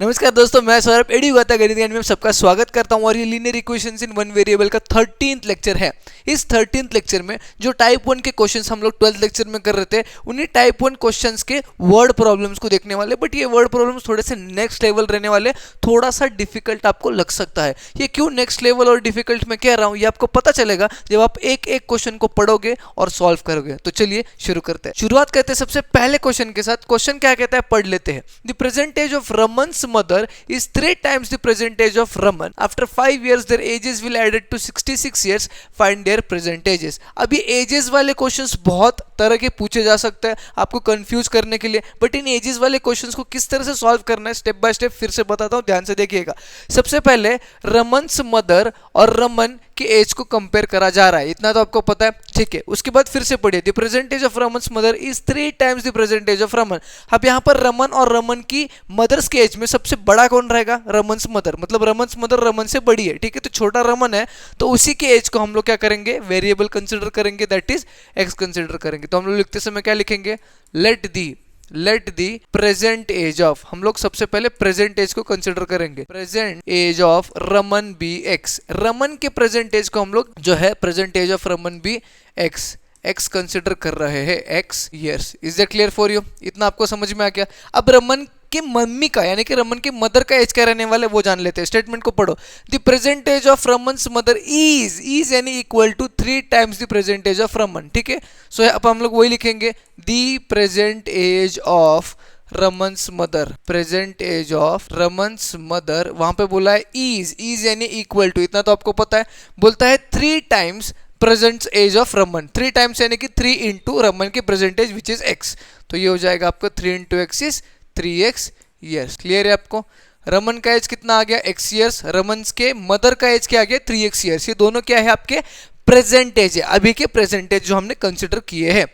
नमस्कार दोस्तों, मैं सौरभ एडी गाता गणित में सबका स्वागत करता हूं और ये linear equations in one variable का 13th लेक्चर है। इस 13th लेक्चर में जो टाइप 1 के क्वेश्चंस हम लोग 12th लेक्चर में कर रहे थे, उन्हीं टाइप 1 क्वेश्चंस के वर्ड प्रॉब्लम्स को देखने वाले। बट ये वर्ड प्रॉब्लम्स थोड़े से नेक्स्ट लेवल रहने वाले, थोड़ा सा डिफिकल्ट आपको लग सकता है। ये क्यों नेक्स्ट लेवल और डिफिकल्ट मैं कह रहा हूँ, ये आपको पता चलेगा जब आप एक एक क्वेश्चन को पढ़ोगे और सॉल्व करोगे। तो चलिए शुरू करते हैं। शुरुआत करते हैं सबसे पहले क्वेश्चन के साथ। क्वेश्चन क्या कहता है, पढ़ लेते हैं। The present age of Raman's mother is 3 times the present age of Raman. After 5 years their ages will added to 66 years. Find their present ages. अब ये एजेस वाले क्वेश्चंस बहुत तरह के पूछे जा सकते हैं आपको कंफ्यूज करने के लिए। बट इन एजेस वाले क्वेश्चंस को किस तरह से सॉल्व करना है, स्टेप बाय स्टेप फिर से बताता हूँ, ध्यान से देखिएगा। सबसे पहले रमन्स मदर और रमन की एज को कंपेयर करा जा रहा है, इतना तो आपको पता है, ठीक है। उसके बाद फिर से पढ़िए, the present age of Raman's mother is 3 times the present age of Raman. अब यहाँ पर रमन और रमन की मदर्स के एज में सबसे बड़ा कौन रहेगा? रमन्स मदर। मतलब रमन्स मदर रमन से बड़ी है, ठीक है। तो छोटा रमन है, तो उसी के एज को हम लोग क्या करेंगे, वेरिएबल कंसिडर करेंगे, दैट इज एक्स कंसिडर करेंगे। तो हम लोग लिखते समय क्या लिखेंगे, let the present age of, हम लोग सबसे पहले प्रेजेंट एज को कंसिडर करेंगे। Present age of Raman be x. Raman के प्रेजेंट एज को हम लोग जो है present age of Raman be x consider कर रहे हैं, x years. Is that clear for you? इतना आपको समझ में आ गया। अब रमन के मम्मी का यानी कि रमन की मदर का एज क्या रहने वाला है वो जान लेते हैं। स्टेटमेंट को पढ़ो, the present age of Raman's mother is यानी equal to 3 times the present age of Raman, ठीक है। सो अब हम लोग वही लिखेंगे, the present age of Raman's mother. Present age of Raman's mother वहां पे बोला है इज यानी इक्वल टू, इतना तो आपको पता है। बोलता है 3 times present age of Raman. 3 times यानी कि 3 into रमन की present age which is x. तो ये हो जाएगा आपको 3 into x is 3x years. Clear है आपको? रमन का एज कितना आ गया, x ईयर्स। रमन के मदर का एज क्या आ गया, 3x ईयर्स। ये दोनों क्या है, आपके प्रेजेंट एज है, अभी के प्रेजेंट एज जो हमने कंसिडर किए हैं।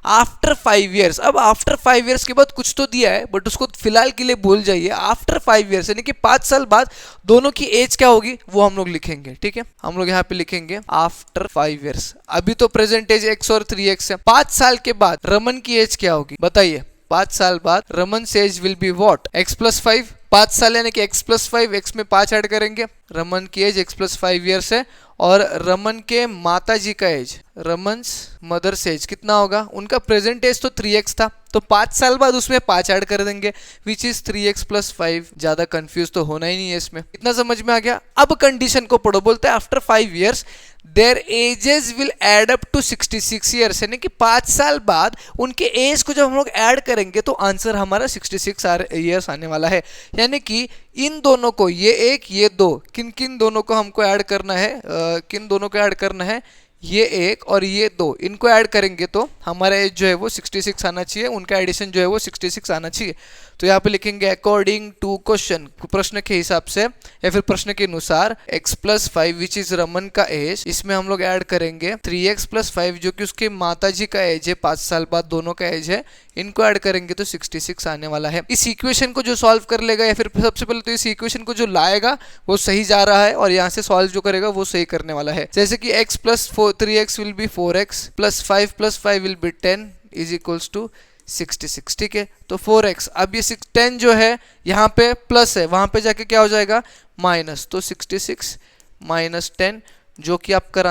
आफ्टर 5 years, अब आफ्टर 5 years के बाद कुछ तो दिया है बट उसको फिलहाल के लिए भूल जाइए। आफ्टर 5 years यानी कि 5 साल बाद दोनों की एज क्या होगी वो हम लोग लिखेंगे, ठीक है। हम लोग यहाँ पे लिखेंगे आफ्टर 5 years। अभी तो प्रेजेंट एज x और 3x है। 5 साल के बाद रमन की एज क्या होगी बताइए? 5 साल बाद Raman age will be what, x + 5। 5 साल यानी कि x + 5, x में 5 ऐड करेंगे। रमन की एज x + 5 years है। और रमन के माता जी का एज, रमन्स मदर एज कितना होगा? उनका प्रेजेंट एज तो 3x था, तो 5 साल बाद उसमें 5 ऐड कर देंगे, विच इज 3x + 5। ज्यादा कंफ्यूज तो होना ही नहीं है इसमें, इतना समझ में आ गया। अब कंडीशन को पढ़ो, बोलते हैं after 5 years their ages will add up to 66 years, यानी कि 5 साल बाद उनके एज को जब हम लोग ऐड करेंगे तो आंसर हमारा 66 years आने वाला है। यानी कि इन दोनों को, ये एक ये दो, किन किन दोनों को हमको ऐड करना है, किन दोनों को ऐड करना है, ये एक और ये दो, इनको ऐड करेंगे तो हमारा एज जो है वो 66 आना चाहिए, उनका एडिशन जो है वो 66 आना चाहिए। तो यहाँ पे लिखेंगे अकॉर्डिंग टू क्वेश्चन, प्रश्न के हिसाब से या फिर प्रश्न के अनुसार x + 5 विच इज रमन का एज, इसमें हम लोग ऐड करेंगे 3x + 5 जो कि उसके माता जी का एज है, 5 साल बाद दोनों का एज है, इनको ऐड करेंगे तो 66 आने वाला है। इस इक्वेशन को जो सॉल्व कर लेगा या फिर सबसे पहले तो इस इक्वेशन को जो लाएगा वो सही जा रहा है और यहाँ से सॉल्व जो करेगा वो सही करने वाला है। जैसे कि x + 3x will be 4x + 5 + 5 will be 10 is equals to 66, ठीक है। तो 4x, अब ये 10 जो है यहाँ पे प्लस है, वहां पे जाके क्या हो जाएगा माइनस, तो 66 - 10 जो कि आपका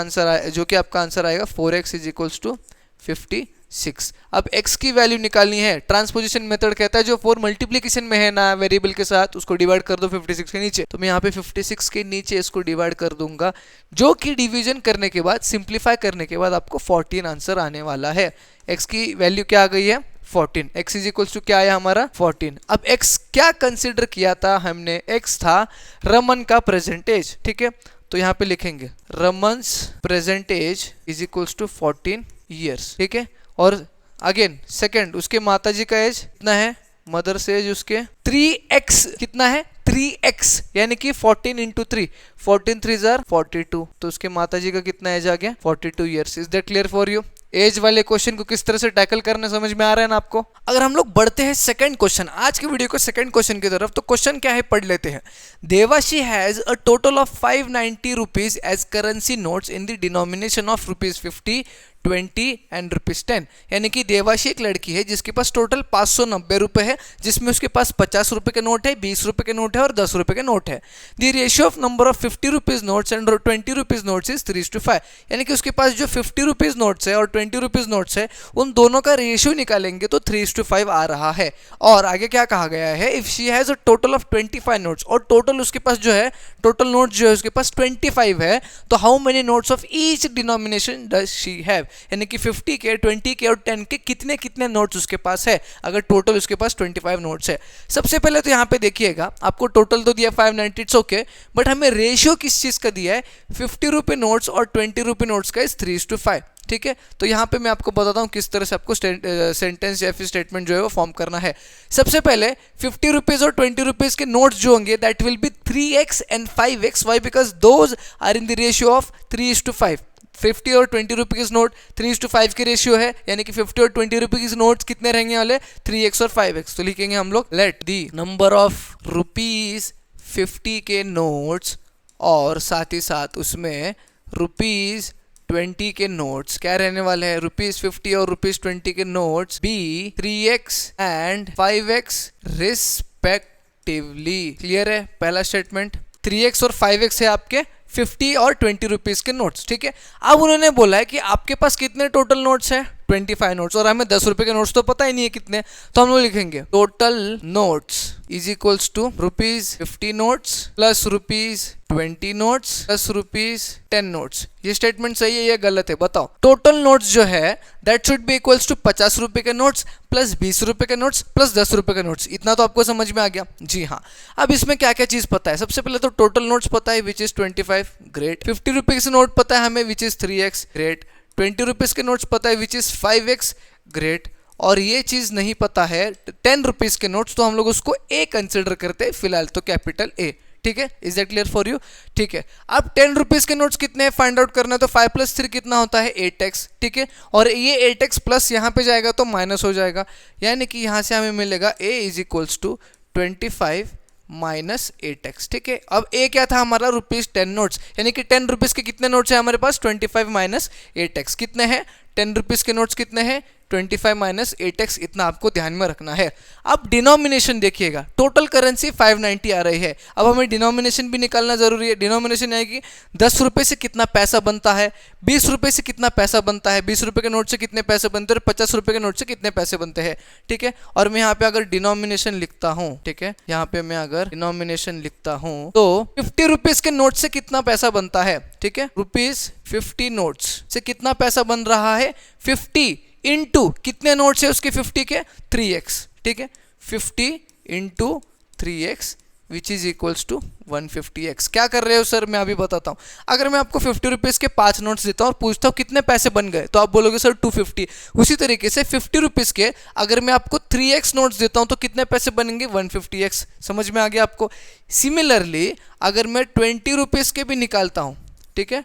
आंसर आएगा 4x इज इक्वल्स टू 56। अब x की वैल्यू निकालनी है, ट्रांसपोजिशन मेथड कहता है जो 4 मल्टीप्लिकेशन में है ना वेरिएबल के साथ, उसको डिवाइड कर दो 56 के नीचे। तो मैं यहाँ पे 56 के नीचे इसको डिवाइड कर दूंगा, जो कि डिवीजन करने के बाद, सिंप्लीफाई करने के बाद आपको 14 आंसर आने वाला है। x की वैल्यू क्या आ गई है 14, x इज इक्वल्स टू क्या आया हमारा 14। अब x क्या कंसिडर किया था हमने, x था रमन का प्रेजेंट एज, ठीक है। तो यहाँ पे लिखेंगे Raman's present age is equals to 14 years, ठीक है। और अगेन सेकंड, उसके माताजी का एज कितना है, मदर से एज उसके 3x कितना है 3x यानी कि 14 into 3, 14 3s are 42, तो उसके माताजी का कितना एज आ गया 42 years। Is that clear for you? Age वाले क्वेश्चन को किस तरह से टैकल करना समझ में आ रहा है ना आपको? अगर हम लोग बढ़ते हैं सेकंड क्वेश्चन, आज के वीडियो को सेकंड क्वेश्चन की तरफ, तो क्वेश्चन क्या है पढ़ लेते हैं। Devashi has a total of 590 rupees as currency notes in the denomination of ₹50, 20 and ₹10। यानी कि देवाशी एक लड़की है जिसके पास टोटल 590 रुपए है, जिसमें उसके पास 50 रुपए के नोट है, 20 रुपए के नोट है और 10 रुपए के नोट है। The ratio of number of 50 rupees notes and 20 rupees notes is 3:5। यानी कि उसके पास जो 50 रुपीज नोट्स है और 20 रुपीज नोट्स है उन दोनों का रेशियो निकालेंगे तो 3:5 आ रहा है। और आगे क्या कहा गया है, if she has a total of 25 notes, और टोटल उसके पास जो है, टोटल नोट जो है उसके पास 25 है, तो how many notes of each denomination does she have. यानी कि 50 के, 20 के और 10 के कितने कितने नोट्स उसके पास है, अगर टोटल उसके पास 25 नोट्स है। सबसे पहले तो यहाँ पे देखिएगा, आपको टोटल तो दिया 590, इट्स ओके, बट हमें रेशियो किस चीज का दिया है, 50 रुपए नोट्स और 20 रुपए नोट्स का इज 3:5। ठीक है, तो यहाँ पे मैं आपको बताता हूँ किस तरह से आपको सेंटेंस या फिर स्टेटमेंट जो है वो फॉर्म करना है। सबसे पहले 50 रुपीज और 20 रुपीज के नोट्स जो होंगे that will be 3x and 5x। Why? Because those are in the ratio of 3:5। 50 और 20 रुपीज नोट 3:5 के रेशियो है, यानी कि 50 और 20 रुपीज नोट्स कितने रहेंगे वाले, 3x और 5x। तो लिखेंगे हम लोग, let the number of rupees 50 के नोट्स और साथ ही साथ उसमें रुपीज 20 के नोट्स क्या रहने वाले हैं, रुपीज 50 और रुपीज 20 के notes be 3x and 5x respectively. Clear है पहला स्टेटमेंट। 3x और 5x है आपके 50 और 20 रुपीज के नोट्स। ठीक है, अब उन्होंने बोला है कि आपके पास कितने टोटल नोट्स है, 25 नोट्स, और हमें 10 रुपए के नोट्स तो पता ही नहीं है कितने, तो हम लोग लिखेंगे total notes is equals to rupees 50 notes plus rupees 20 notes plus rupees 10 notes. ये स्टेटमेंट सही है या गलत है बताओ। टोटल नोट्स जो है that should be equals to 50 रुपए के नोट्स प्लस 20 रुपए के नोट्स प्लस 10 रुपए के नोट्स। इतना तो आपको समझ में आ गया। जी हाँ, अब इसमें क्या क्या चीज पता है, सबसे पहले तो टोटल नोट्स पता है which is 25, great. 50 rupees note पता है हमें which is 3x, great. 20 rupees के नोट्स पता है विच इज 5x, ग्रेट। और ये चीज नहीं पता है 10 रुपीज के नोट्स, तो हम लोग उसको ए कंसिडर करते हैं फिलहाल, तो कैपिटल ए। ठीक है, is that clear for you? ठीक है, अब 10 रुपीज के नोट्स कितने हैं फाइंड आउट करना है, तो 5 + 3 कितना होता है, 8x। ठीक है, और ये 8x प्लस यहाँ पे जाएगा तो माइनस हो जाएगा, यानी कि यहाँ से हमें मिलेगा a is equals to 25 minus 8x। ठीक है, अब a क्या था हमारा, रुपीज 10 नोट्स, यानी कि 10 रुपीज के कितने नोट्स है हमारे पास, 25 माइनस 8x। कितने हैं 10 रुपीज के नोट्स, कितने हैं 25 माइनस 8x, इतना आपको ध्यान में रखना है। अब डिनोमिनेशन देखिएगा, टोटल करेंसी 590 आ रही है, अब हमें डिनोमिनेशन भी निकालना जरूरी है। डिनोमिनेशन है कि 10 रुपए से कितना पैसा बनता है, 20 रुपए से कितना पैसा बनता है, 20 रुपए के नोट से कितने पैसे बनते हैं और 50 रुपए के नोट से कितने पैसे बनते हैं। ठीक है, और मैं यहाँ पे अगर डिनोमिनेशन लिखता हूँ, ठीक है, यहाँ पे मैं अगर डिनोमिनेशन लिखता हूँ तो 50 रुपीज के नोट से कितना पैसा बनता है, ठीक है, रुपीज 50 नोट्स से कितना पैसा बन रहा है, 50 इंटू कितने नोट्स है उसके 50 के, 3x। ठीक है, 50 into 3x which is equals to 150x। क्या कर रहे हो सर, मैं अभी बताता हूँ। अगर मैं आपको 50 रुपीज के 5 नोट्स देता हूँ और पूछता हूँ कितने पैसे बन गए, तो आप बोलोगे सर 250। उसी तरीके से 50 रुपीज के अगर मैं आपको 3x नोट्स देता हूँ तो कितने पैसे बनेंगे, 150x। समझ में आ गया आपको? सिमिलरली अगर मैं 20 रुपीज के भी निकालता हूँ, ठीक है,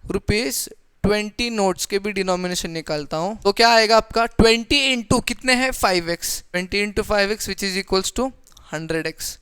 रुपीज 20 नोट्स के भी डिनोमिनेशन निकालता हूं तो क्या आएगा आपका, 20 इंटू कितने हैं 5x, 20 into 5x which is equals to 100x।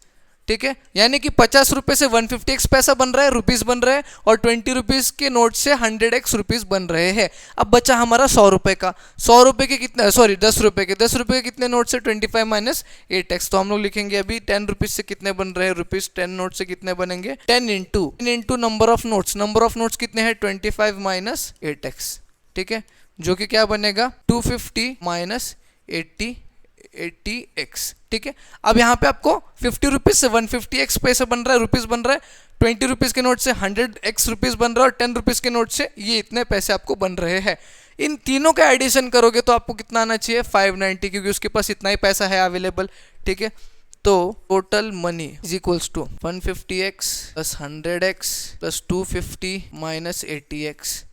ठीक है, यानी कि 50 रुपए से 150x पैसा बन रहा है, रुपीस बन रहा है, और 20 रुपीज के नोट से 100x रुपीस बन रहे हैं। अब बचा हमारा 100 रुपए का, 100 रुपए के कितने, सॉरी 10 रुपए के, 10 रुपए के कितने नोट से, 25 माइनस 8x। तो हम लोग लिखेंगे अभी 10 रुपीज से कितने बन रहे हैं, रुपीज 10 नोट से कितने बनेंगे, 10 into number of notes, number of notes कितने हैं, 25 माइनस 8x। ठीक है, जो कि क्या बनेगा, 250 माइनस 80x। ठीक है, अब यहाँ पे आपको 50 रुपीज से 150x पैसा बन रहा है, रुपीस बन रहा है, 20 रुपीज के नोट से 100x रुपीस बन रहा है, और 10 रुपीज के नोट से ये इतने पैसे आपको बन रहे हैं। इन तीनों का एडिशन करोगे तो आपको कितना आना चाहिए, 590, क्योंकि उसके पास इतना ही पैसा है अवेलेबल। ठीक है, तो total money is equals to 150x plus 100x plus 250 minus 80x।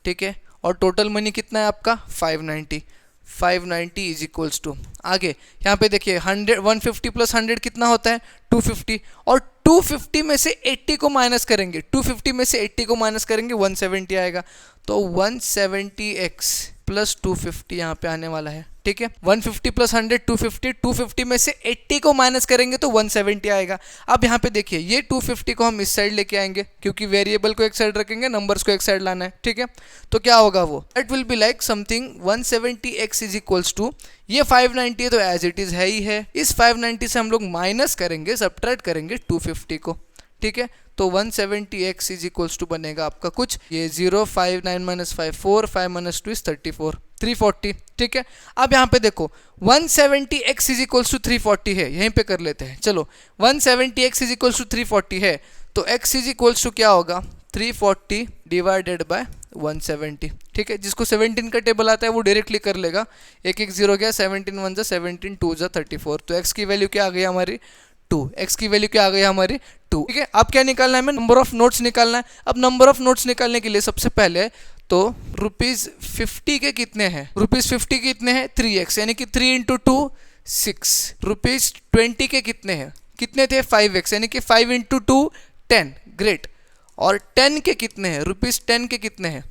ठीक है, और टोटल मनी कितना है आपका, 590। 590 इज इक्वल्स टू, आगे यहाँ पे देखिए 150 प्लस 100 कितना होता है, 250, और 250 में से 80 को माइनस करेंगे, 250 में से 80 को माइनस करेंगे 170 आएगा, तो 170x प्लस 250 यहाँ पे आने वाला है, ठीक है। 150 प्लस 100 250, 250 में से 80 को माइनस करेंगे तो 170 आएगा। अब यहाँ पे देखिए ये 250 को हम इस साइड लेके आएंगे क्योंकि वेरिएबल को एक साइड रखेंगे, नंबर्स को एक साइड लाना है, ठीक है। तो क्या होगा वो, that will be like something 170x is equals to, ये 590 है तो एज इट इज है ही है, इस 590 से हम लोग माइनस करेंगे, सबट्रैक्ट करेंगे 250 को, ठीक है। तो 170x इज इक्वल्स टू बनेगा आपका कुछ ये 0, 5, 9 माइनस 5 4, 5 माइनस 2 इज 34, 340, ठीक है। अब यहाँ पे देखो 170x इज इक्वल्स टू 340 है, यहीं पे कर लेते हैं, चलो 170x इज इक्वल्स टू 340 है तो x इज इक्वल्स टू क्या होगा, 340 डिवाइडेड बाय 170, ठीक है। जिसको 17 का टेबल आता है वो डायरेक्टली कर लेगा, एक एक जीरो गया, 17 1 जा 17 2 जा 34, तो x की वैल्यू क्या आ गई हमारी 2, x की वैल्यू क्या आ गई हमारी 2, ठीक है। अब क्या निकालना है, हमें नंबर ऑफ नोट्स निकालना है। अब नंबर ऑफ नोट्स निकालने के लिए सबसे पहले तो ₹50 के कितने हैं, ₹50 के कितने हैं 3x, यानी कि 3 इंटू 2 6, ₹20 के कितने हैं, कितने थे 5x, यानी कि 5 इंटू 2 10, ग्रेट। और 10 के कितने हैं, ₹10 के कितने हैं,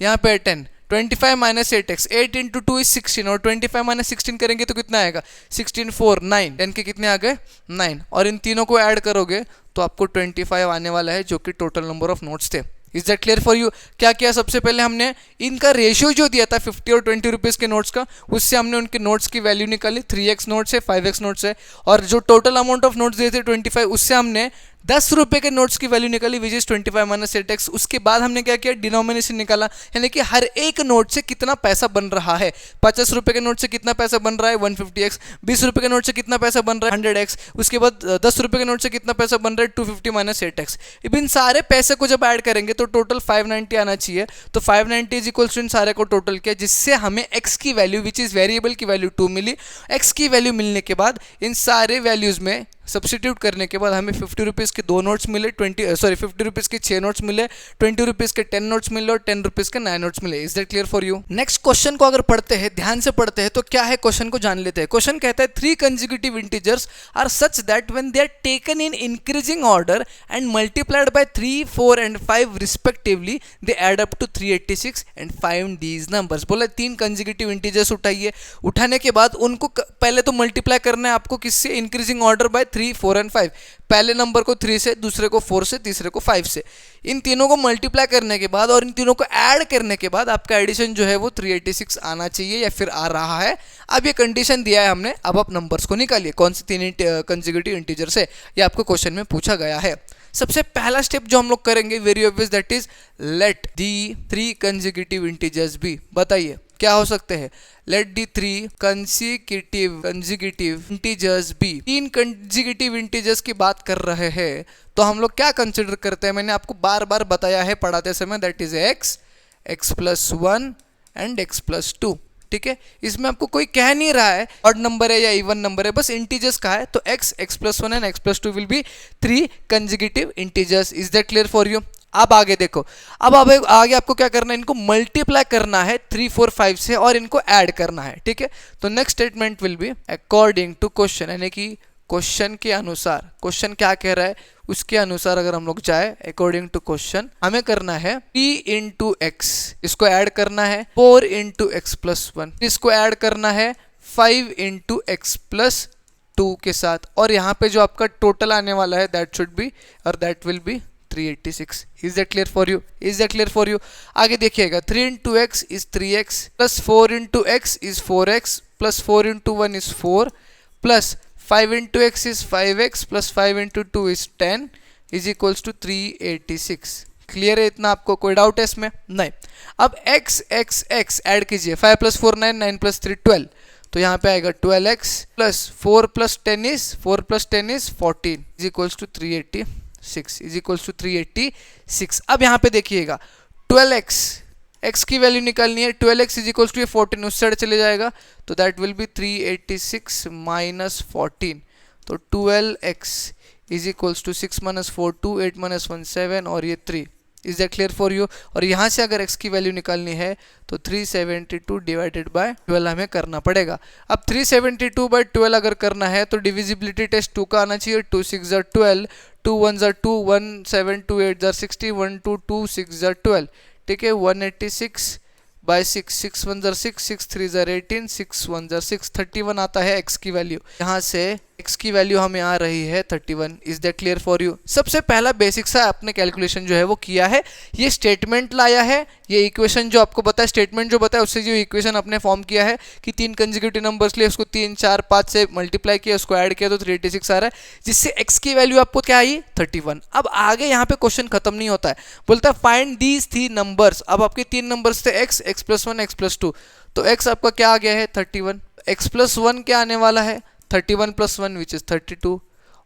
यहाँ पे 10, 25 माइनस 8x, 8 इंटू 2 इज 16, और 25 माइनस 16 करेंगे तो कितना आएगा 16 4 9, 10 के कितने आ गए 9, और इन तीनों को ऐड करोगे तो आपको 25 आने वाला है जो कि टोटल नंबर ऑफ नोट्स थे। Is that clear for you. क्या किया, सबसे पहले हमने इनका रेशियो जो दिया था 50 और 20 रुपीज़ के नोट्स का, उससे हमने उनके नोट्स की वैल्यू निकाली, 3x नोट्स है 5x नोट्स है, और जो टोटल अमाउंट ऑफ नोट्स दिए थे 25, उससे हमने 10 रुपये के नोट्स की वैल्यू निकाली विच इज 25 माइनस 8x। उसके बाद हमने क्या किया, डिनोमिनेशन निकाला, यानी कि हर एक नोट से कितना पैसा बन रहा है। 50 रुपये के नोट से कितना पैसा बन रहा है 150x, 20 रुपये के नोट से कितना पैसा बन रहा है 100x, उसके बाद 10 रुपये के नोट से कितना पैसा बन रहा है 250 माइनस 8x। इन सारे पैसे को जब ऐड करेंगे तो टोटल 590 आना चाहिए। तो 590 इज इक्वल्स टू इन सारे को टोटल किया, जिससे हमें x की वैल्यू विच इज वेरिएबल की वैल्यू 2 मिली। x की वैल्यू मिलने के बाद इन सारे वैल्यूज में सब्स्टिट्यूट करने के बाद हमें 50 रुपीज़ के 2 नोट्स मिले, 50 रुपीज़ के 6 नोट्स मिले, 20 रुपीज़ के 10 नोट्स मिले और 10 रुपीज़ के 9 नोट्स मिले। Is that clear for you. Next question को अगर पढ़ते हैं, ध्यान से पढ़ते हैं, तो क्या है क्वेश्चन को जान लेते हैं। क्वेश्चन कहता है 3 consecutive integers are such that when they are taken in increasing order and multiplied by 3, 4 and 5 respectively they add up to 386 and find these numbers. बोला 3 कंसेक्यूटिव इंटीजर्स उठाइए, उठाने के बाद उनको पहले तो मल्टीप्लाई करना है आपको किससे, इंक्रीजिंग ऑर्डर बाय 3, 4 एंड 5। पहले नंबर को 3 से, दूसरे को 4 से, तीसरे को 5 से। इन तीनों को मल्टीप्लाई करने के बाद और इन तीनों को ऐड करने के बाद आपका एडिशन जो है वो 386 आना चाहिए या फिर आ रहा है। अब ये कंडीशन दिया है हमने, अब आप नंबर्स को निकालिए कौन से 3 कंसेक्यूटिव इंटीजर्स है, ये आपको क्वेश्चन में पूछा गया है। सबसे पहला स्टेप जो हम लोग करेंगे very obvious, that is let the 3 consecutive integers be. बताइए क्या हो सकते हैं, let the 3 consecutive integers be. 3 consecutive integers की बात कर रहे हैं तो हम लोग क्या कंसिडर करते हैं, मैंने आपको बार बार बताया है पढ़ाते समय, that is x plus 1 and x plus 2, ठीक है। इसमें आपको कोई कह नहीं रहा है ऑड नंबर है या इवन नंबर है, बस इंटीजर्स का है। तो x plus 1 and x plus 2 will be 3 consecutive integers. Is that clear for you. अब आगे देखो, अब आगे आपको क्या करना है, इनको मल्टीप्लाई करना है 3, 4, 5 से और इनको ऐड करना है, ठीक है। तो next statement will be according to question, यानी कि क्वेश्चन के अनुसार, क्वेश्चन क्या कह रहा है उसके अनुसार अगर हम लोग जाए अकॉर्डिंग टू क्वेश्चन, हमें करना है 3 इंटू एक्स, इसको ऐड करना है 4 इंटू एक्स प्लस 1, इसको ऐड करना है 5 इंटू एक्स प्लस 2 के साथ, और यहाँ पे जो आपका टोटल आने वाला है दैट शुड बी और that will be 386। Is that clear for you, is that clear for you. आगे देखिएगा 3 into x is 3x plus 4 into x is 4x plus 4 into 1 is 4 plus 5 into x is 5x plus 5 into 2 is 10 is equals to 386। Clear है इतना, आपको कोई doubt है इसमें? नहीं। अब x ऐड कीजिए, 5 प्लस 4 9, 9 प्लस 3 12, तो यहाँ पे आएगा 12x plus 4 plus 10 is 14 is equals to 386 is equals to 386। अब यहाँ पे देखिएगा 12x, x की वैल्यू निकालनी है, 12x इज इक्वल्स टू 14, उस साइड चले जाएगा तो दैट विल बी 386 माइनस 14, तो 12x is equals to 6 minus 4 2, 8 minus 1 7 और ये 3। Is that clear for you. और यहाँ से अगर x की वैल्यू निकालनी है तो 372 डिवाइडेड बाय 12 हमें करना पड़ेगा। अब 372 बाय 12 अगर करना है तो डिविजिबिलिटी टेस्ट 2 का आना चाहिए, 2 6 ज़ा 12, 2 1 ज़ा 2, 1 7 2 8 ज़ा 60, 1 2 2 6 ज़ा 12, ठीक है। 186 बाय 6, 6 1 ज़र 6, 6 3 ज़र 18, 6 1 ज़र 6, 31 आता है x की वैल्यू। यहाँ से x की वैल्यू हमें आ रही है 31। Is that clear for you? सबसे पहला बेसिक सा आपने कैलकुलेशन जो है वो किया है, ये स्टेटमेंट लाया है, ये इक्वेशन जो आपको बताया, स्टेटमेंट जो बताया उससे जो इक्वेशन आपने फॉर्म किया है कि 3 कंसेक्यूटिव नंबर्स लिए उसको 3 4 5 से मल्टीप्लाई किया, उसको ऐड किया तो 386 आ रहा है, जिससे x की वैल्यू आपको क्या आई 31। अब आगे यहाँ पे क्वेश्चन खत्म नहीं होता है, बोलता है फाइंड दीज 3 नंबर्स। अब आपके 3 नंबर्स थे x, x + 1, x + 2, तो x आपका क्या आ गया है 31, x + 1 क्या आने वाला है 31 + 1 विच इज 32,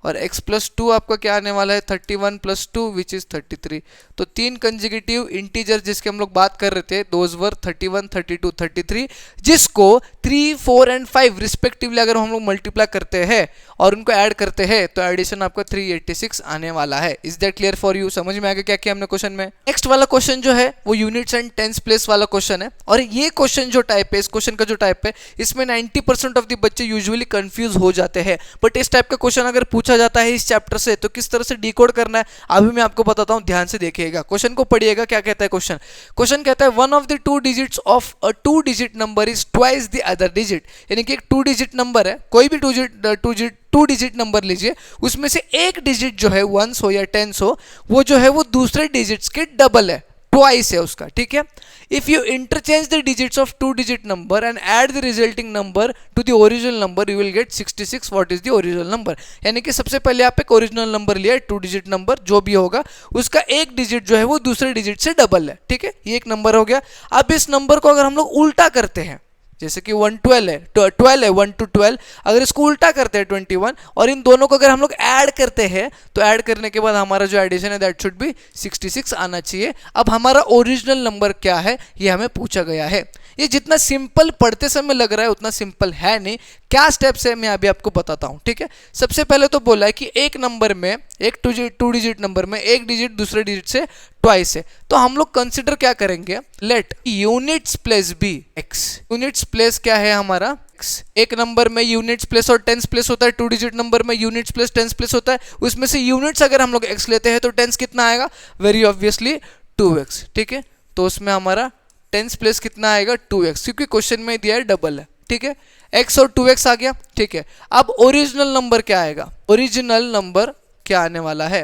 और x + 2 आपका क्या आने वाला है 31 + 2 विच इज 33। तो 3 कंसेक्यूटिव इंटीजर जिसके हम लोग बात कर रहे थे, दोज वर 31, 32, 33, जिसको 3, 4 एंड 5 रिस्पेक्टिवली अगर हम लोग मल्टीप्लाई करते हैं और उनको ऐड करते हैं तो एडिशन आपका 386 आने वाला है। Is that clear for you? समझ में आ गया क्या किया हमने क्वेश्चन में? नेक्स्ट वाला क्वेश्चन जो है वो यूनिट्स एंड टेंस प्लेस वाला क्वेश्चन है, और ये क्वेश्चन जो टाइप है, इस क्वेश्चन का जो टाइप है, इसमें 90% ऑफ द बच्चे यूजुअली कंफ्यूज हो जाते हैं। बट इस टाइप का क्वेश्चन अगर पूछा जाता है इस चैप्टर से तो किस तरह से डिकोड करना है अभी मैं आपको बताता हूं, ध्यान से देखिएगा। क्वेश्चन को पढ़िएगा, क्या कहता है क्वेश्चन? क्वेश्चन कहता है one of the 2 digits of a 2 digit number is twice the other digit. यानी कि एक 2 डिजिट नंबर है, कोई भी 2 डिजिट नंबर लीजिए, उसमें से एक डिजिट जो है 1s हो या 10s हो, वो जो है वो दूसरे डिजिट्स के डबल है, ट्वाइस है उसका, ठीक है। If you interchange the digits of 2 digit number and add the resulting number two the original number, you will get 66। What is the original number? यानी कि सबसे पहले आप एक ओरिजिनल नंबर लिया, 2 डिजिट नंबर जो भी होगा, उसका एक डिजिट जो है वो दूसरे डिजिट से डबल है, ठीक है, ये एक नंबर हो गया। अब इस नंबर को अगर हम लोग उल्टा करते हैं, जैसे कि 1 12 है, 12 है, 1 to 12, अगर इसको उल्टा करते हैं 21, और इन दोनों को अगर हम लोग ऐड करते हैं तो ऐड करने के बाद हमारा जो एडिशन है दैट शुड बी 66 आना चाहिए। अब हमारा ओरिजिनल नंबर क्या है ये हमें पूछा गया है। ये जितना सिंपल पढ़ते समय लग रहा है उतना सिंपल है नहीं। क्या स्टेप्स है मैं अभी आपको बताता हूं, ठीक है। सबसे पहले तो बोला है कि एक नंबर में, एक 2 डिजिट नंबर में एक डिजिट दूसरे डिजिट से ट्वाइस है, तो हम लोग कंसिडर क्या करेंगे, let units place be x. Units place क्या है हमारा x। एक नंबर में यूनिट्स प्लेस और टेंस प्लेस होता है, 2 डिजिट नंबर में यूनिट्स प्लेस टेंस प्लेस होता है, उसमें से यूनिट्स अगर हम लोग x लेते हैं तो टेंस कितना आएगा, वेरी ऑब्वियसली 2x, ठीक है। तो उसमें हमारा टेंस प्लेस कितना आएगा 2x, क्योंकि क्वेश्चन में दिया है डबल है, ठीक है। x और 2x आ गया, ठीक है। अब ओरिजिनल नंबर क्या आएगा, ओरिजिनल नंबर क्या आने वाला है,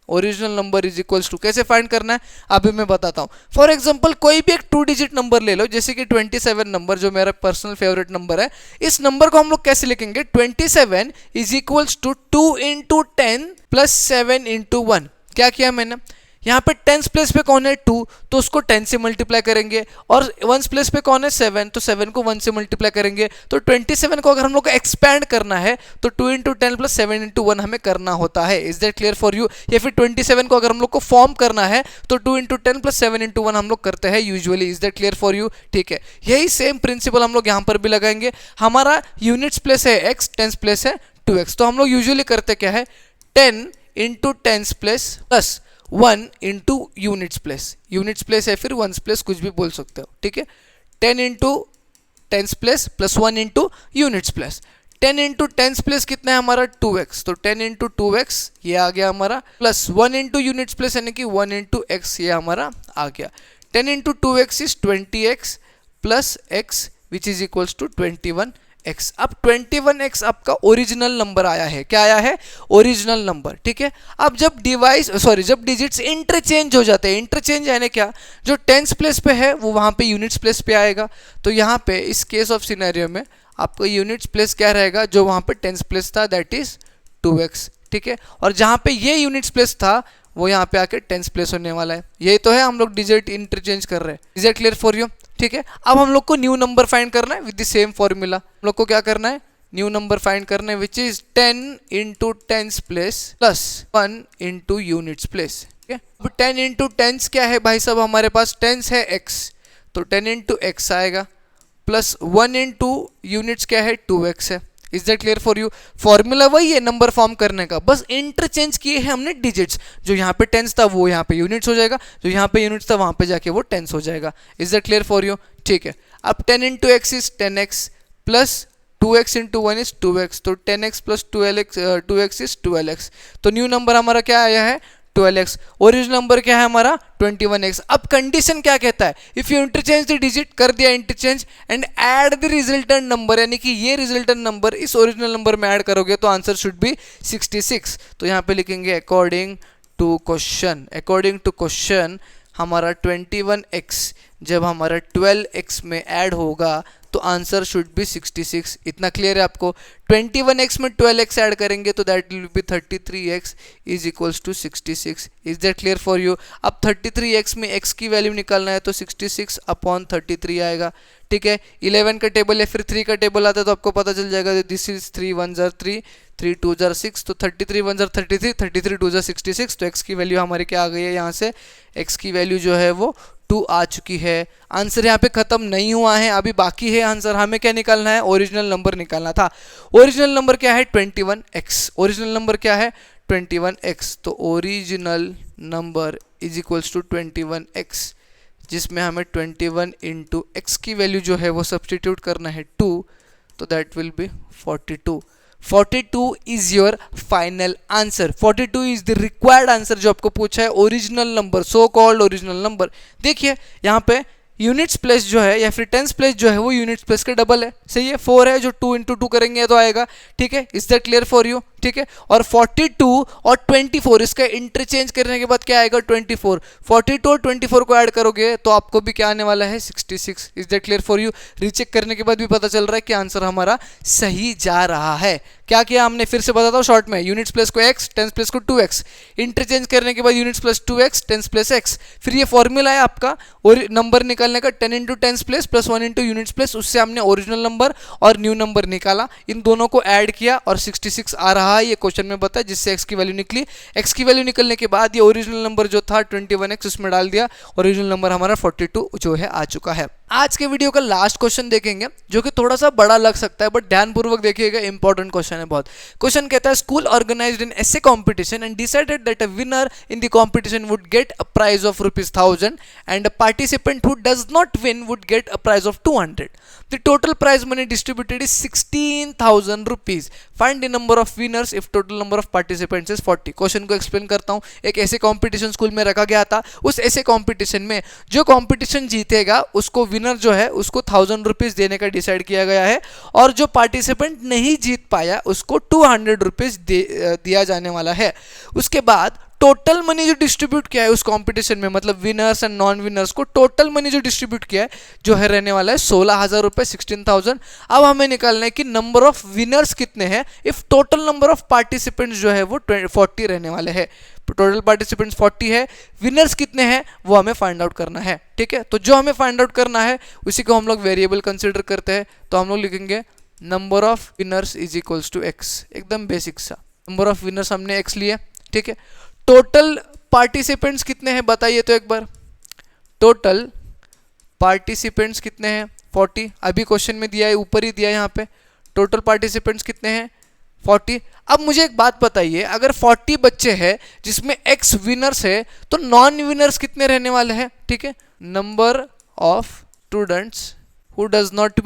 original number is equals to, कैसे फाइंड करना है अभी मैं बताता हूं। फॉर एग्जांपल कोई भी एक 2 डिजिट नंबर ले लो, जैसे कि 27 नंबर जो मेरा पर्सनल फेवरेट नंबर है। इस नंबर को हम लोग कैसे लिखेंगे, 27 इज इक्वल्स टू 2 × 10 + 7 × 1। क्या किया मैंने, यहाँ पे टेंस प्लेस पे कौन है 2, तो उसको 10 से मल्टीप्लाई करेंगे, और वंस प्लेस पे कौन है 7, तो 7 को 1 से मल्टीप्लाई करेंगे। तो 27 को अगर हम लोग को एक्सपैंड करना है तो 2 × 10 + 7 × 1 हमें करना होता है। Is that clear for you? या फिर 27 को अगर हम लोग को फॉर्म करना है तो 2 × 10 + 7 × 1 हम लोग करते हैं usually. Is that clear for you? ठीक है, यही सेम प्रिंसिपल हम लोग यहाँ पर भी लगाएंगे। हमारा यूनिट्स प्लेस है x, टेंस प्लेस है 2x, तो हम लोग यूजुअली करते क्या है, 10 × tens place plus 1 × units place, units place है फिर वंस प्लेस कुछ भी बोल सकते हो, ठीक है। 10 × tens place plus 1 × units place. 10 × tens place कितना है हमारा 2x, तो 10 × 2x ये आ गया हमारा, प्लस 1 × यूनिट्स प्लेस यानी कि 1 × x ये हमारा आ गया। 10 × 2x is 20x plus x which is equals to 21x। अब 21x आपका ओरिजिनल नंबर आया है, क्या आया है, ओरिजिनल नंबर, ठीक है। अब जब जब डिजिट्स इंटरचेंज हो जाते हैं, इंटरचेंज यानी क्या, जो टेंस प्लेस पे है वो वहां पे यूनिट्स प्लेस पे आएगा। तो यहाँ पे इस केस ऑफ सिनेरियो में आपको यूनिट्स प्लेस क्या रहेगा, जो वहां पे टेंस प्लेस था दैट इज 2x, ठीक है। और जहां पे ये यूनिट्स प्लेस था वो यहाँ पे आके टेंस प्लेस होने वाला है। यही तो है, हम लोग डिजिट इंटरचेंज कर रहे हैं। Is that clear for you? ठीक है। अब हम लोग को न्यू नंबर फाइंड करना है विद द सेम फॉर्मूला। हम लोग को क्या करना है, न्यू नंबर फाइंड करना है विच is 10 × tens place plus 1 × units place, ठीक है। अब 10 × टेंस क्या है भाई साहब, हमारे पास टेंस है x, तो 10 × x आएगा, प्लस 1 × यूनिट्स क्या है 2x है। Is that clear for you? Formula वही है नंबर फॉर्म करने का, बस इंटरचेंज किए हैं हमने डिजिट्स। जो यहाँ पे टेंस था वो यहाँ पे यूनिट्स हो जाएगा, जो यहाँ पे यूनिट्स था वहां पे जाके वो टेंस हो जाएगा। Is that clear for you? ठीक है। अब 10 × x is 10x plus 2x × 1 is 2x, तो 10x plus 2x is 12x। तो न्यू नंबर हमारा क्या आया है 12x, ओरिजिनल नंबर क्या है हमारा 21x। अब कंडीशन क्या कहता है, if you interchange the digit, कर दिया interchange, and add the resultant number, यानी कि ये रिजल्टेंट नंबर इस ओरिजिनल नंबर में ऐड करोगे तो आंसर शुड बी 66। तो यहाँ पे लिखेंगे अकॉर्डिंग टू क्वेश्चन हमारा 21x जब हमारा 12x में ऐड होगा तो आंसर शुड बी 66। इतना क्लियर है आपको। 21x में 12x ऐड करेंगे तो that will be 33x is equals to 66। Is that clear for you. अब 33x में x की वैल्यू निकालना है तो 66 अपॉन 33 आएगा, ठीक है। 11 का टेबल या फिर 3 का टेबल आता है तो आपको पता चल जाएगा, दिस इज 3 1 जार 3, 3 2 जार 6, तो 33 1 जार 33, 33 2 जार 66। तो x की वैल्यू हमारी क्या आ गई है, यहाँ से x की वैल्यू जो है वो 2 आ चुकी है। आंसर यहाँ पे खत्म नहीं हुआ है, अभी बाकी है आंसर। हमें क्या निकालना है, ओरिजिनल नंबर निकालना था। ओरिजिनल नंबर क्या है 21x, ओरिजिनल नंबर क्या है 21x। तो original number is equals to 21x, जिसमें हमें 21 इंटू एक्स की वैल्यू जो है वो सब्सटीट्यूट करना है 2, तो that will B 42। 42 is your final answer. 42 is the required answer जो आपको पूछा है, original number, so called original number. देखिए यहाँ पे यूनिट्स प्लेस जो है या फिर टेंस प्लेस जो है वो यूनिट्स प्लेस के डबल है, सही है। 4 है जो 2 इंटू 2 करेंगे तो आएगा, ठीक है। Is that clear for you, ठीक है। और 42 और 24 इसका इंटरचेंज करने के बाद क्या आएगा 24। 42 और 24 को ऐड करोगे तो आपको भी क्या आने वाला है 66। Is that clear for you. Recheck करने के बाद भी पता चल रहा है कि आंसर हमारा सही जा रहा है। क्या किया हमने, फिर से बताता हूँ शॉर्ट में। यूनिट्स प्लेस को x, टेंस प्लेस को 2x, इंटरचेंज करने के बाद units plus 2x, tens plus x। फिर ये फॉर्मूला है आपका और नंबर निकालने का, 10 into tens place plus 1 into units place. उससे हमने ओरिजिनल नंबर और न्यू नंबर निकाला, इन दोनों को ऐड किया और 66 आ रहा है, ये क्वेश्चन में बताया, जिससे x की वैल्यू निकली। x की वैल्यू निकलने के बाद ये ओरिजिनल नंबर जो था 21x उसमें डाल दिया, ओरिजिनल नंबर हमारा 42 जो है आ चुका है। आज के वीडियो का लास्ट क्वेश्चन देखेंगे जो कि थोड़ा सा बड़ा लग सकता है, बट ध्यानपूर्वक देखिएगा, इंपॉर्टेंट क्वेश्चन है बहुत। क्वेश्चन कहता है school organized an essay competition and decided that a winner in the competition would get a prize of ₹1000 and a participant who does not win would get a prize of 200। The total prize money distributed is 16,000 rupees. Find the number of winners if total number of participants is 40। Question को explain करता हूँ। एक ऐसे competition school में रखा गया था, उस ऐसे कॉम्पिटिशन में जो कॉम्पिटिशन जीतेगा उसको विनर जो है उसको 1000 रुपीज देने का डिसाइड किया गया है, और जो पार्टिसिपेंट नहीं जीत पाया उसको 200 रुपीज दिया जाने वाला है। उसके बाद टोटल मनी जो डिस्ट्रीब्यूट किया है उस कंपटीशन में, मतलब विनर्स एंड नॉन विनर्स को टोटल मनी जो डिस्ट्रीब्यूट किया है जो है रहने वाला है 16,000 रुपये, 16,000। अब हमें निकालना है कि नंबर ऑफ विनर्स कितने हैं if total number of participants जो है वो 40 रहने वाले हैं। टोटल पार्टिसिपेंट्स 40 है, विनर्स कितने हैं वो हमें फाइंड आउट करना है, ठीक है। तो जो हमें फाइंड आउट करना है उसी को हम लोग वेरिएबल कंसिडर करते हैं। तो हम लोग लिखेंगे number of winners is equals to x, एकदम बेसिक सा। नंबर ऑफ विनर्स हमने एक्स लिया, ठीक है। टोटल पार्टिसिपेंट्स कितने हैं बताइए तो एक बार। टोटल पार्टिसिपेंट्स कितने हैं 40, अभी क्वेश्चन में दिया है, ऊपर ही दिया है यहाँ पे। टोटल पार्टिसिपेंट्स कितने हैं 40। अब मुझे एक बात बताइए, अगर 40 बच्चे हैं जिसमें x विनर्स है तो नॉन विनर्स कितने रहने वाले हैं, ठीक है। Number of students who does not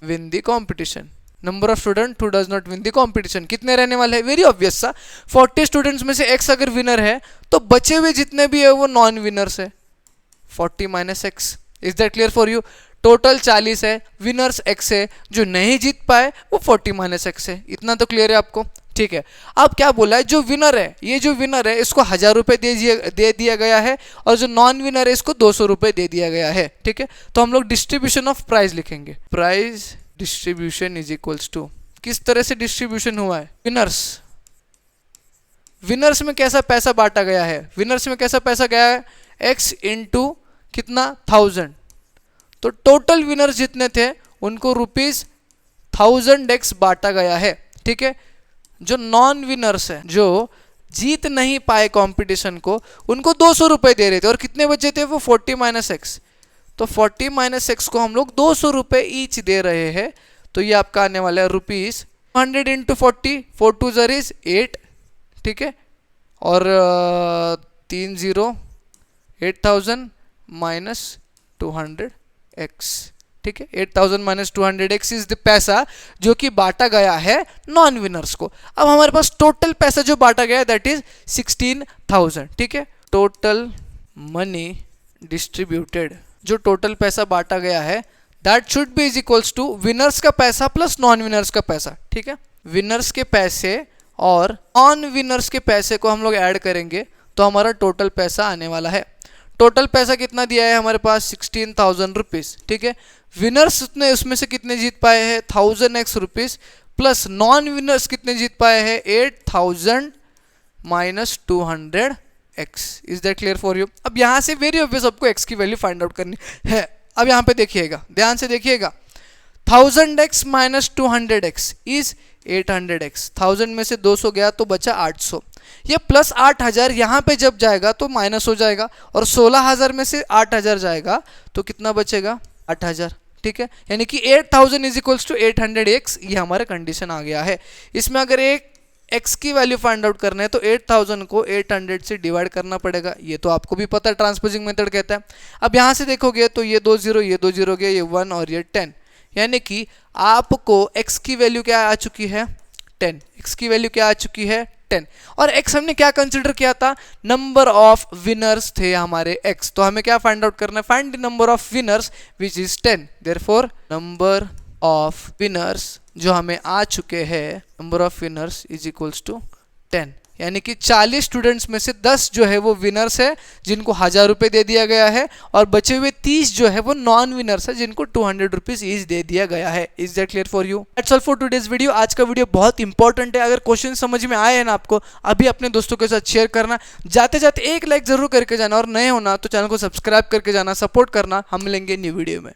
win the competition, number of student who does not win the competition कितने रहने वाले हैं, वेरी ऑब्वियस सा। 40 स्टूडेंट्स में से x अगर विनर है तो बचे हुए जितने भी है वो नॉन विनर्स है, 40 minus x. Is that clear for you. Total 40 है, विनर्स x है, जो नहीं जीत पाए वो 40 माइनस एक्स है। इतना तो क्लियर है आपको, ठीक है। अब क्या बोला है, जो विनर है, ये जो विनर है इसको 1000 रुपये दे दिया गया है, और जो नॉन विनर है इसको 200 रुपये दे दिया गया है, ठीक है। तो हम लोग डिस्ट्रीब्यूशन ऑफ प्राइज लिखेंगे। Prize distribution is equals to, किस तरह से डिस्ट्रीब्यूशन हुआ है, विनर्स में कैसा पैसा बांटा गया है, विनर्स में कैसा पैसा गया है x इंटू कितना 1000। तो टोटल विनर्स जितने थे उनको ₹1000x बांटा गया है, ठीक है। जो नॉन विनर्स है, जो जीत नहीं पाए कंपटीशन को, उनको 200 रुपये दे रहे थे, और कितने बचे थे वो 40 माइनस एक्स। तो 40 माइनस एक्स को हम लोग 200 रुपये ईच दे रहे हैं। तो ये आपका आने वाला है ₹100 इंटू 40, 4 2 ज़र इज 8, ठीक है। और 30 8000 माइनस 200x, ठीक है, 8000 माइनस 200x इज द पैसा जो कि बांटा गया है नॉन विनर्स को। अब हमारे पास टोटल पैसा जो बांटा गया है दैट इज 16000, ठीक है। टोटल मनी डिस्ट्रीब्यूटेड, जो टोटल पैसा बांटा गया है that should be is equals to winners का पैसा प्लस नॉन विनर्स का पैसा, ठीक है। विनर्स के पैसे और नॉन विनर्स के पैसे को हम लोग ऐड करेंगे तो हमारा टोटल पैसा आने वाला है। टोटल पैसा कितना दिया है हमारे पास 16,000 रुपीज़, ठीक है। विनर्स ने उसमें से कितने जीत पाए हैं 1000x rupees, plus non winners कितने जीत पाए हैं 8000 minus 200x। Is that clear for you? अब यहाँ से वेरी ऑब्वियस आपको x की वैल्यू फाइंड आउट करनी है। अब यहाँ पे देखिएगा, ध्यान से देखिएगा, 1000x minus 200x is 800x। 1000 में से 200 गया तो बचा 800। ये प्लस 8000 यहाँ पे जब जाएगा तो माइनस हो जाएगा, और 16000 में से 8000 जाएगा तो कितना बचेगा 8000, ठीक है। यानी कि 8000 इज इक्वल्स टू 800x, ये हमारा कंडीशन आ गया है। इसमें अगर एक x की वैल्यू फाइंड आउट करना है तो 8000 को 800 से डिवाइड करना पड़ेगा। ये तो आपको भी पता है, ट्रांसपोजिंग मेथड कहता है। अब यहाँ से देखोगे तो ये 2 0, ये 2 0 हो गया, ये 1 और ये 10, यानी कि आपको x की वैल्यू क्या आ चुकी है 10। x की वैल्यू क्या आ चुकी है 10। और x हमने क्या कंसिडर किया था, नंबर ऑफ विनर्स थे हमारे x, तो हमें क्या फाइंड आउट करना है, find the number of winners which is 10। Therefore number of winners जो हमें आ चुके हैं, number of winners is equals to 10, यानी कि 40 स्टूडेंट्स में से 10 जो है वो विनर्स है जिनको 1000 रुपये दे दिया गया है, और बचे हुए 30 जो है वो नॉन विनर्स है जिनको 200 रुपीज ईच दे दिया गया है। Is that clear for you? That's all for today's video. आज का वीडियो बहुत इंपॉर्टेंट है। अगर क्वेश्चन समझ में आए हैं ना आपको, अभी अपने दोस्तों के साथ शेयर करना, जाते जाते एक लाइक जरूर करके जाना, और नए होना तो चैनल को सब्सक्राइब करके जाना, सपोर्ट करना। हम मिलेंगे न्यू वीडियो में।